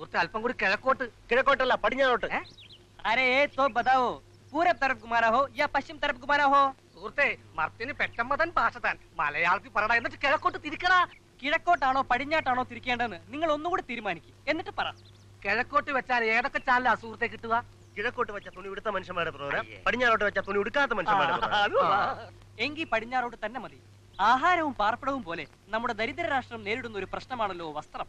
സുഹൃത്തെ അല്പം കൂടി കിഴക്കോട്ട്. കിഴക്കോട്ടല്ല, പടിഞ്ഞാറോട്ട്. अरे तो बताओ पूरब तरफ घुमाना हो या पश्चिम तरफ घुमाना हो? സുഹൃത്തെ മർത്തിന് പെട്ടമ്മതൻ ഭാഷ താൻ മലയാളത്തിൽ പറയടാ, എന്നിട്ട് കിഴക്കോട്ട് തിരിക്കടാ. കിഴക്കോട്ടാണോ പടിഞ്ഞാട്ടാണോ തിരിക്കേണ്ടതെന്ന് നിങ്ങൾ ഒന്നുകൂടി തീരുമാനിക്കും, എന്നിട്ട് പറ. കിഴക്കോട്ട് വെച്ചാൽ ഏതൊക്കെ ചാനലാ സുഹൃത്തെ കിട്ടുക? കിഴക്കോട്ട് വെച്ച തുണി ഉടുത്ത മനുഷ്യന്മാരുടെ പ്രോഗ്രാം, പടിഞ്ഞാറോട്ട് വെച്ച തുണി ഉടുക്കാത്ത മനുഷ്യന്മാരുടെ പ്രോഗ്രാം. എങ്കിൽ പടിഞ്ഞാറോട്ട് തന്നെ മതി. ആഹാരവും പാർപ്പിടവും പോലെ നമ്മുടെ ദരിദ്ര രാഷ്ട്രം നേരിടുന്ന ഒരു പ്രശ്നമാണല്ലോ വസ്ത്രം.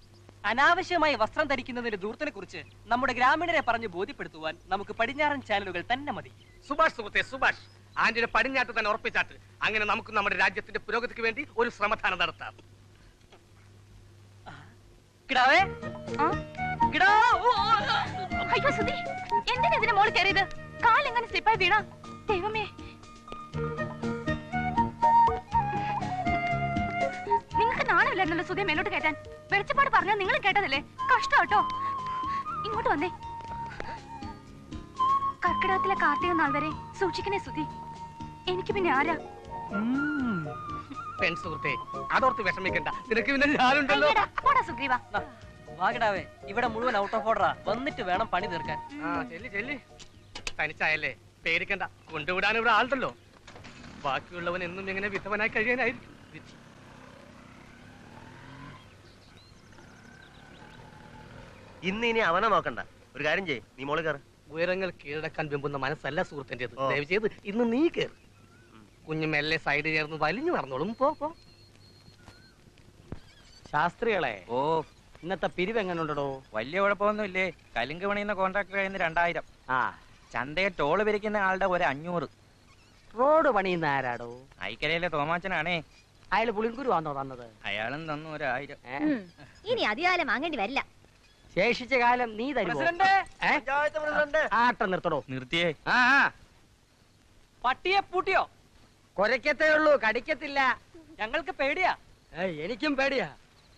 അനാവശ്യമായി വസ്ത്രം ധരിക്കുന്നതിന്റെ ദൂരത്തിനെ കുറിച്ച് നമ്മുടെ ഗ്രാമീണരെ പറഞ്ഞ് ബോധ്യപ്പെടുത്തുവാൻ നമുക്ക് പടിഞ്ഞാറൻ ചാനലുകൾ തന്നെ മതി. സുഭാഷ് സുഹൃത്തെ സുഭാഷ്, ആന്റിനെ പടിഞ്ഞാട്ട് തന്നെ ഉറപ്പിച്ചാട്ട്. അങ്ങനെ നമുക്ക് നമ്മുടെ രാജ്യത്തിന്റെ പുരോഗതിക്ക് വേണ്ടി ഒരു ശ്രമദാനം നടത്താം. കിടാവേ, അയ്യോ സുധി, എന്തിനാ ഇതിന് മോള് കയറിയത്? കാലെങ്ങനെ സ്ലിപ്പായി വീണ? ദൈവമേ, നിങ്ങൾക്ക് നാണമില്ലായിരുന്നല്ലോ സുധി മേലോട്ട് കയറ്റാൻ. വെളിച്ചപ്പാട് പറഞ്ഞാൽ നിങ്ങൾ കേട്ടതല്ലേ? കഷ്ടം കേട്ടോ. ഇങ്ങോട്ട് വന്നേ. കർക്കിടകത്തിലെ കാർത്തിക നാൾ വരെ സൂക്ഷിക്കണേ സുധി. എനിക്ക് പിന്നെ ആരാ? സുഹൃത്തെ അതോർത്ത് വിഷമിക്കണ്ട, നിനക്ക് പിന്നെ ഞാനുണ്ടല്ലോ. സുഗ്രീവ വാഗടാവേ, ഇവിടെ മുഴുവൻ ഔട്ട് ഓഫ് ഓർഡറാ. വന്നിട്ട് വേണം പണി തീർക്കാൻ. ചെല്ലി തനിച്ചായല്ലേ, പേടിക്കണ്ട. കൊണ്ടുവിടാൻ ഇവിടെ ആളുണ്ടല്ലോ. ബാക്കിയുള്ളവൻ എന്നും ഇങ്ങനെ വിധവനായി കഴിയാനായിരിക്കും. ഇനി അവനെ നോക്കണ്ട, ഒരു കാര്യം ചെയ്യ്, നീ മോള് കയറ്. ഉയരങ്ങൾ കീഴടക്കാൻ വെമ്പുന്ന മനസ്സല്ല സുഹൃത്തിൻ്റെത്. ദയവ് ചെയ്ത് ഇന്ന് നീ കയറി. കുഞ്ഞു മെല്ലെ സൈഡ് ചേർന്ന് വലിഞ്ഞു നടന്നോളും. പോ. ശാസ്ത്രികളെ, ഇന്നത്തെ പിരിവ് എങ്ങനെ ഉണ്ടോ? വലിയ കുഴപ്പമൊന്നുമില്ലേ. കലുങ്ക് പണിയുന്ന കോൺട്രാക്ടർ കയ്യിൽ 2000. ചന്തയെ ടോള് പിരിക്കുന്ന ആളുടെ ഒരു 500. റോഡ് പണിയുന്ന ആരാടോ? ഐക്കരയിലെ തോമാച്ചനാണേ. അയാൾ പുളിങ്കുരു ആണോ തന്നത്? അയാളും തന്നു 1000. ഇനി അധികാലം വാങ്ങേണ്ടി വരില്ല. ശേഷിച്ച കാലം നീ തരുമോ? ആട്ടം നിർത്തടോ. നിർത്തിയേ. പട്ടിയെ പൂട്ടിയോ? കൊരക്കത്തേ ഉള്ളൂ, കടിക്കത്തില്ല. ഞങ്ങൾക്ക് പേടിയാ. എനിക്കും പേടിയാ.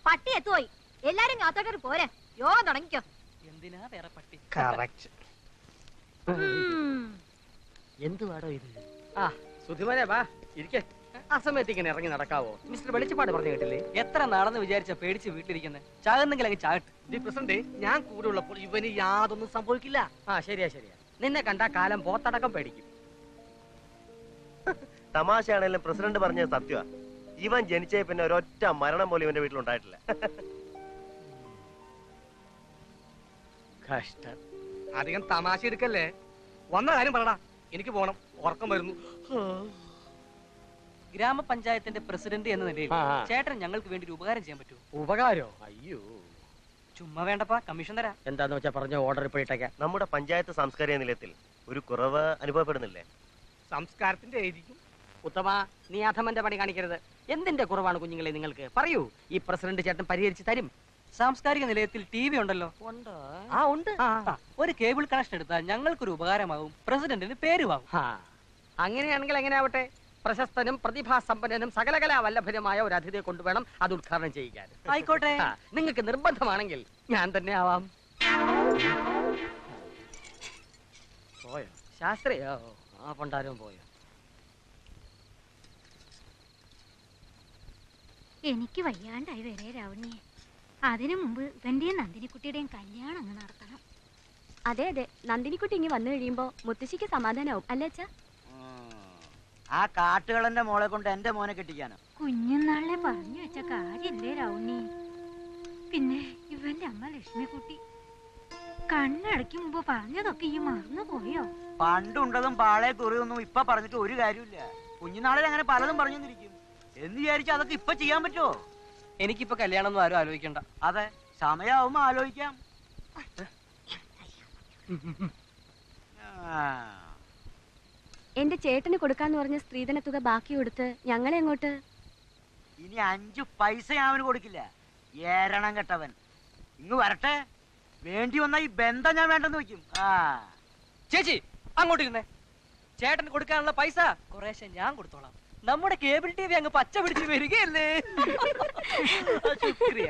പട്ടി എത്തുപോയി. എല്ലാരും കാത്തോട്ടൊരു പോരെ. യോഗം തുടങ്ങിക്കോ. എന്തിനാ വേറെ പട്ടി? എന്തുവാടോ ഇത്? സുധിമനെ വാ, ഇരിക്കേ. ആ സമയത്ത് ഇങ്ങനെ ഇറങ്ങി നടക്കാവോ? മിസ്റ്റർ വെളിച്ചപ്പാട് പറഞ്ഞു കേട്ടില്ലേ? എത്ര നാളെന്ന് വിചാരിച്ച പേടിച്ച് വീട്ടിലിരിക്കുന്നത്? ചാകുന്നെങ്കിൽ അങ്ങ് ചാകട്ടെ. പ്രസിഡന്റ്, ഞാൻ കൂടെ ഉള്ളപ്പോൾ ഇവന് യാതൊന്നും സംഭവിക്കില്ല. ശരിയാ. നിന്നെ കണ്ടാ കാലം പോത്തടക്കം പേടിക്കും. തമാശയാണെങ്കിലും പ്രസിഡന്റ് പറഞ്ഞത് സത്യമാ. ഇവൻ ജനിച്ചേ പിന്നെ ഒരൊറ്റ മരണം പോലും ഇവന്റെ വീട്ടിലുണ്ടായിട്ടില്ല. കഷ്ടം. അധികം തമാശ എടുക്കല്ലേ. വന്ന കാര്യം പറടാ, എനിക്ക് പോണം, ഉറക്കം വരുന്നു. ഗ്രാമപഞ്ചായത്തിന്റെ പ്രസിഡന്റ് എന്ന നിലയിൽ ചേട്ടൻ ഞങ്ങൾക്ക് വേണ്ടി ഒരു ഉപകാരം ചെയ്യാൻ പറ്റുമോ? ഉപകാരോ? അയ്യോ, ചുമ്മാ വേണ്ടപ്പാ, കമ്മീഷൻ തരാം. എന്താന്ന് വെച്ചാ പറഞ്ഞ ഓർഡർ ഇപ്പോഴേക്കാം. നമ്മുടെ പഞ്ചായത്ത് സാംസ്കാരിക നിലയത്തിൽ ഒരു കുറവ് അനുഭവപ്പെടുന്നില്ലേ? സംസ്കാരത്തിന്റെ ആയിരിക്കും. ഉത്തമ, നീ അധമന്റെ പണി കാണിക്കരുത്. എന്തിന്റെ കുറവാണ് കുഞ്ഞുങ്ങളെ നിങ്ങൾക്ക്? പറയൂ, ഈ പ്രസിഡന്റ് ചേട്ടൻ പരിഹരിച്ച് തരും. സാംസ്കാരിക നിലയത്തിൽ TV ഉണ്ടല്ലോ. ഉണ്ട്. ഒരു കേബിൾ കണക്ഷൻ എടുത്താൽ ഞങ്ങൾക്കൊരു ഉപകാരമാവും, പ്രസിഡന്റിന് പേരുമാവും. അങ്ങനെയാണെങ്കിൽ എങ്ങനെ ആവട്ടെ. പ്രശസ്തനും പ്രതിഭാസമ്പന്നനും സകലകലാ വല്ലഭനുമായ ഒരു അതിഥിയെ കൊണ്ടുവേണം അത് ഉദ്ഘാടനം ചെയ്യിക്കാൻ. ആയിക്കോട്ടെ, നിങ്ങൾക്ക് നിർബന്ധമാണെങ്കിൽ ഞാൻ തന്നെ ആവാം. പോയോ ശാസ്ത്രിയോ? പണ്ടാരും പോയോ? എനിക്ക് വയ്യാണ്ടായി വരെ രാവണിയെ. അതിനു മുമ്പ് ഇവന്റെയും നന്ദിനിക്കുട്ടിയുടെയും കല്യാണം അങ്ങ് നടത്തണം. അതെ, നന്ദിനിക്കുട്ടി ഇങ്ങി വന്നു കഴിയുമ്പോ മുത്തശ്ശിക്ക് സമാധാനാവും അല്ലേ അച്ഛാ? ആ കാട്ടുകളന്റെ മോളെ കൊണ്ട് എന്റെ മോനെ കെട്ടിക്കാനോ? കുഞ്ഞുനാളിലെ പറഞ്ഞു വെച്ച കാര്യല്ലേ രാവണി. പിന്നെ ഇവന്റെ അമ്മ ലക്ഷ്മിക്കുട്ടി കണ്ണടയ്ക്കും മുമ്പ് പറഞ്ഞതൊക്കെ ഈ മറന്നു പോയോ? പണ്ടുണ്ടതും പാളെ കുറിയൊന്നും ഇപ്പൊ പറഞ്ഞിട്ട് ഒരു കാര്യമില്ല. കുഞ്ഞുനാളിൽ അങ്ങനെ പലതും പറഞ്ഞിരിക്കും എന്ന് വിചാരിച്ചു അതൊക്കെ ഇപ്പൊ ചെയ്യാൻ പറ്റുമോ? എനിക്കിപ്പോ കല്യാണം ഒന്നും ആരും ആലോചിക്കണ്ട. അതെ, സമയാവുമ്പോ ആലോചിക്കാം. എന്റെ ചേട്ടന് കൊടുക്കാന്ന് പറഞ്ഞ സ്ത്രീധന തുക ബാക്കി കൊടുത്ത് ഞങ്ങളെ എങ്ങോട്ട്? ഇനി 5 പൈസ അവന് കൊടുക്കില്ല. ഏരണം കെട്ടവൻ. ഇങ്ങ് വരട്ടെ, വേണ്ടി വന്ന ഈ ബന്ധം ഞാൻ വേണ്ടെന്ന് വെക്കും. ചേച്ചി അങ്ങോട്ടിരുന്നേ. ചേട്ടന് കൊടുക്കാനുള്ള പൈസ കുറേശ്ശെ ഞാൻ കൊടുത്തോളാം. നമ്മുടെ കേബിൾ TV അങ്ങ് പച്ച പിടിച്ച് വരികയല്ലേ. ശുക്രിയ.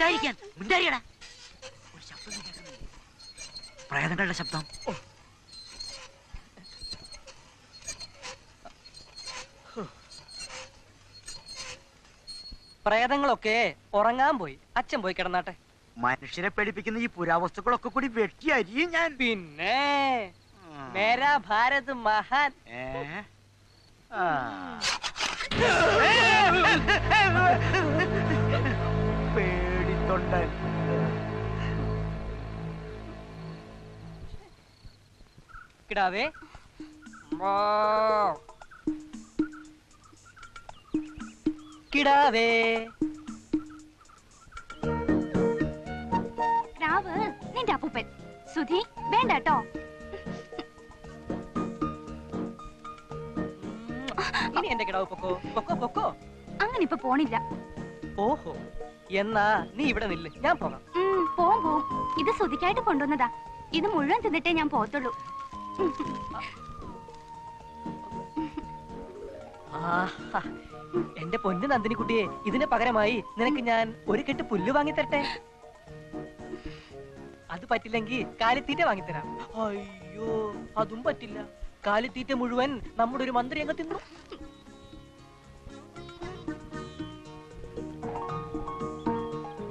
മിണ്ടായിരിക്കാൻ മിണ്ടാരിയടാ. ഒരു ശബ്ദം കേൾക്കുന്നില്ലേ? പ്രേതങ്ങളുടെ ശബ്ദം. പ്രേതങ്ങളൊക്കെ ഉറങ്ങാൻ പോയി. അച്ഛൻ പോയി കിടന്നാട്ടെ. മനുഷ്യരെ പേടിപ്പിക്കുന്ന ഈ പുരാവസ്തുക്കളൊക്കെ കൂടി വെട്ടി അരിയും ഞാൻ. പിന്നെ മേരാ ഭാരത് മഹാൻ. പേടിത്തൊണ്ടൻ. കിടാവേ കിടാവേ. രാവ് നിന്റെ അപ്പൂപ്പൻ. സുധി വേണ്ട കേട്ടോ. ഇനി എന്റെ കിടാവ് പൊക്കോ പൊക്കോ പൊക്കോ. അങ്ങനെ ഇപ്പൊ പോണില്ല. ഓഹോ, എന്നാ നീ ഇവിടെ നില്ല്, ഞാൻ പോകാം. പോവും. ഇത് സുധിക്കായിട്ട് കൊണ്ടുവന്നതാ. ഇത് മുഴുവൻ തിന്നിട്ടേ ഞാൻ പോത്തുള്ളൂ. ആഹാ, എന്റെ പൊന്നു നന്ദിനിക്കുട്ടിയെ, ഇതിന് പകരമായി നിനക്ക് ഞാൻ ഒരു കെട്ട് പുല്ല് വാങ്ങിത്തരട്ടെ? അത് പറ്റില്ലെങ്കിൽ കാലിത്തീറ്റ വാങ്ങിത്തരാം. അയ്യോ, അതും പറ്റില്ല. കാലിത്തീറ്റ മുഴുവൻ നമ്മുടെ ഒരു മന്ത്രി അങ്ങ് തിന്നു.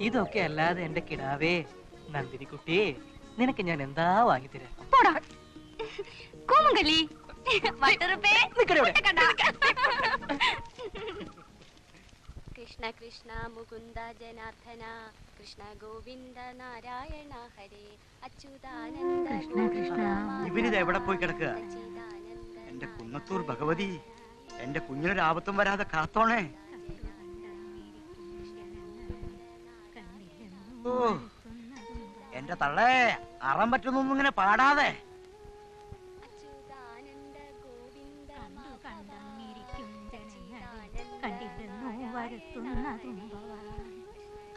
ഇതൊക്കെ അല്ലാതെ എന്റെ കിടാവേ നന്ദിനിക്കുട്ടിയെ, നിനക്ക് ഞാൻ എന്താ വാങ്ങിത്തരാ? കൂമങ്കലി കൃഷ്ണ കൃഷ്ണ മുകുന്ദ ജനാർദ്ദന കൃഷ്ണ ഗോവിന്ദ നാരായണ ഹരേ അച്യുതാനന്ദ. ഇവരിത് എവിടെ പോയി കിടക്കുക? എന്റെ കുന്നത്തൂർ ഭഗവതി, എന്റെ കുഞ്ഞിനൊരാപത്തും വരാതെ കാത്തോണേ. ഓ, എന്റെ തള്ളേ, അറം പറ്റുന്നൊന്നും ഇങ്ങനെ പാടാതെ.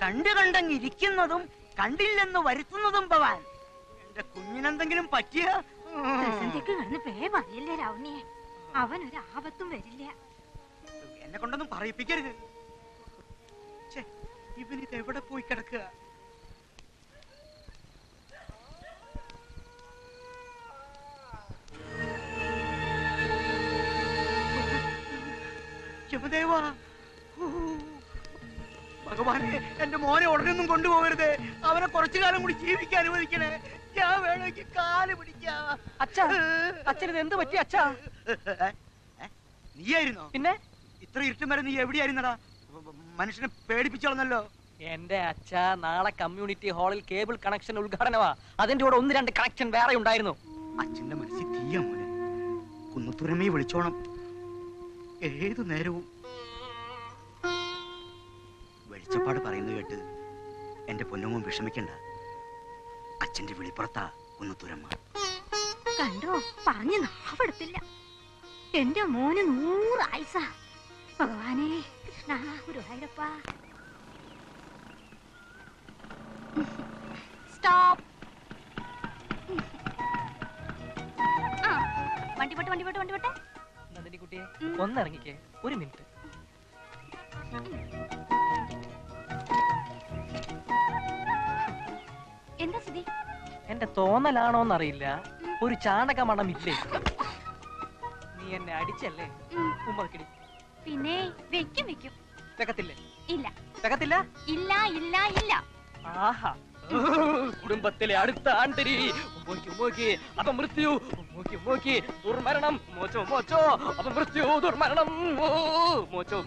കണ്ടങ്ങിരിക്കുന്നതും കണ്ടില്ലെന്ന് വരുത്തുന്നതും ഭവാൻ. എന്റെ കുഞ്ഞിനെന്തെങ്കിലും പറ്റിയ അവനൊരു ആപത്തും വരില്ല. എന്നെ കൊണ്ടൊന്നും പറയിപ്പിക്കരുത്. ഇവനിത് എവിടെ പോയി കിടക്കുക? യമദേവാ, ഭഗവാനെ, എന്റെ മോനെ ഉടനെയൊന്നും കൊണ്ടുപോകരുത്. അവനെ കുറച്ചു കാലം കൂടി ജീവിക്കാൻ അനുവദിക്കണേ. ഞാൻ വേണമെങ്കിൽ കാല് പിടിക്കാം. അച്ഛനിത് എന്ത് പറ്റി അച്ഛാ? നീയായിരുന്നോ? പിന്നെ ഇത്ര ഇരുട്ടും വരെ നീ എവിടെയായിരുന്നടാ? മനുഷ്യനെ പേടിപ്പിച്ചോളന്നല്ലോ. എന്റെ അച്ഛ, നാളെ കമ്മ്യൂണിറ്റി ഹാളിൽ കേബിൾ കണക്ഷൻ ഉദ്ഘാടനമാ. അതിന്റെ കൂടെ 1-2 കണക്ഷൻ വേറെ ഉണ്ടായിരുന്നു. അച്ഛന്റെ മനസ്സിൽ തീയ മോനെ. കുന്നത്തുരമ്മയെ വിളിച്ചോണം ഏതു നേരവും. വെളിച്ചപ്പാട് പറയുന്നത് കേട്ട് എന്റെ പൊന്നമ്മ വിഷമിക്കണ്ട. അച്ഛന്റെ വിളിപ്പുറത്താ കുന്നത്തുരമ്മ. കണ്ടോ, പറഞ്ഞു നാവെടുത്തില്ല. എന്റെ മോന് 100 ആയുസാ. ഭഗവാനേ, കൃഷ്ണ ഗുരുവായൂരപ്പ. സ്റ്റോപ്പ്. വണ്ടി പോട്ടെ. നന്ദിനിക്കുട്ടിയെ, ഒന്നിറങ്ങിക്കേ, 1 മിനിറ്റ്. എന്താ സ്ഥിതി? എന്റെ തോന്നലാണോന്നറിയില്ല, ഒരു ചാണക മണമില്ലേ? നീ എന്നെ അടിച്ചല്ലേ? ഉമ്മക്കിടി. പിന്നെ വെക്കും. വെക്കത്തില്ലേ? ഇല്ല. വെക്കത്തില്ല? ഇല്ല. ആഹാ, കുടുംബത്തിലെ അടുത്ത ആണ്ടരി. അപമൃത്യു, ദുർമരണം, മോച്ചോ, അപമൃത്യു, ദുർമരണം, മോച്ചോ,